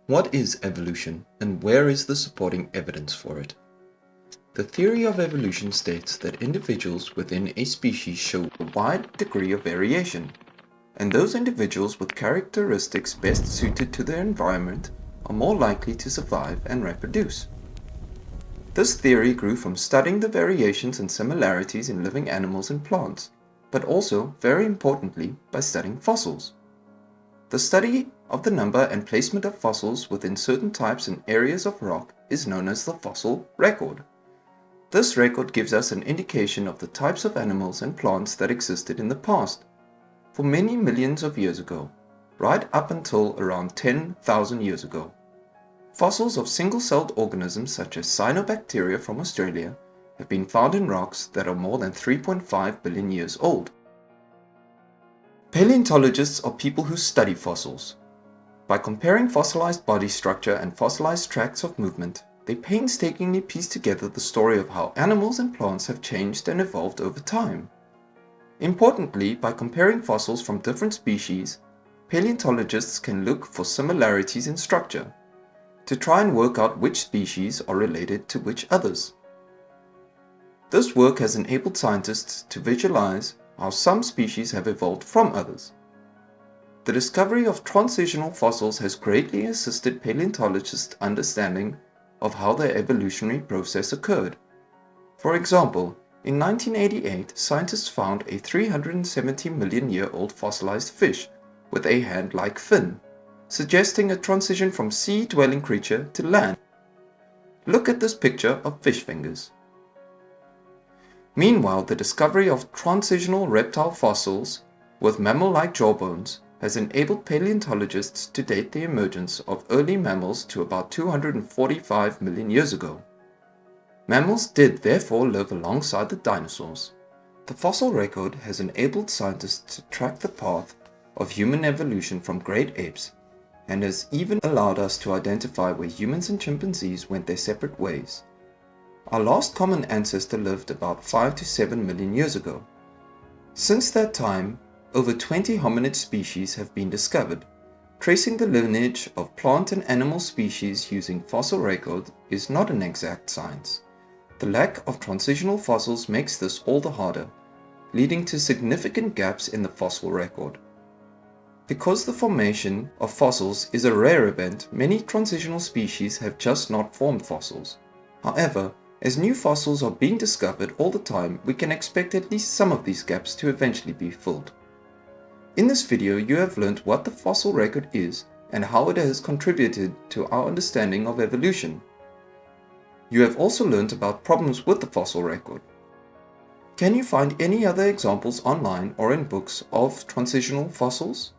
What is evolution, and where is the supporting evidence for it? The theory of evolution states that individuals within a species show a wide degree of variation, and those individuals with characteristics best suited to their environment are more likely to survive and reproduce. This theory grew from studying the variations and similarities in living animals and plants, but also, very importantly, by studying fossils. The study of the number and placement of fossils within certain types and areas of rock is known as the fossil record. This record gives us an indication of the types of animals and plants that existed in the past, for many millions of years ago, right up until around 10,000 years ago. Fossils of single-celled organisms such as cyanobacteria from Australia have been found in rocks that are more than 3.5 billion years old. Paleontologists are people who study fossils. By comparing fossilized body structure and fossilized tracts of movement, they painstakingly piece together the story of how animals and plants have changed and evolved over time. Importantly, by comparing fossils from different species, paleontologists can look for similarities in structure, to try and work out which species are related to which others. This work has enabled scientists to visualize how some species have evolved from others. The discovery of transitional fossils has greatly assisted paleontologists' understanding of how their evolutionary process occurred. For example, in 1988, scientists found a 370 million year old fossilized fish with a hand-like fin, suggesting a transition from sea-dwelling creature to land. Look at this picture of fish fingers. Meanwhile, the discovery of transitional reptile fossils with mammal-like jawbones has enabled paleontologists to date the emergence of early mammals to about 245 million years ago. Mammals did therefore live alongside the dinosaurs. The fossil record has enabled scientists to track the path of human evolution from great apes, and has even allowed us to identify where humans and chimpanzees went their separate ways. Our last common ancestor lived about 5 to 7 million years ago. Since that time, over 20 hominid species have been discovered. Tracing the lineage of plant and animal species using fossil record is not an exact science. The lack of transitional fossils makes this all the harder, leading to significant gaps in the fossil record. Because the formation of fossils is a rare event, many transitional species have just not formed fossils. However, as new fossils are being discovered all the time, we can expect at least some of these gaps to eventually be filled. In this video, you have learned what the fossil record is and how it has contributed to our understanding of evolution. You have also learned about problems with the fossil record. Can you find any other examples online or in books of transitional fossils?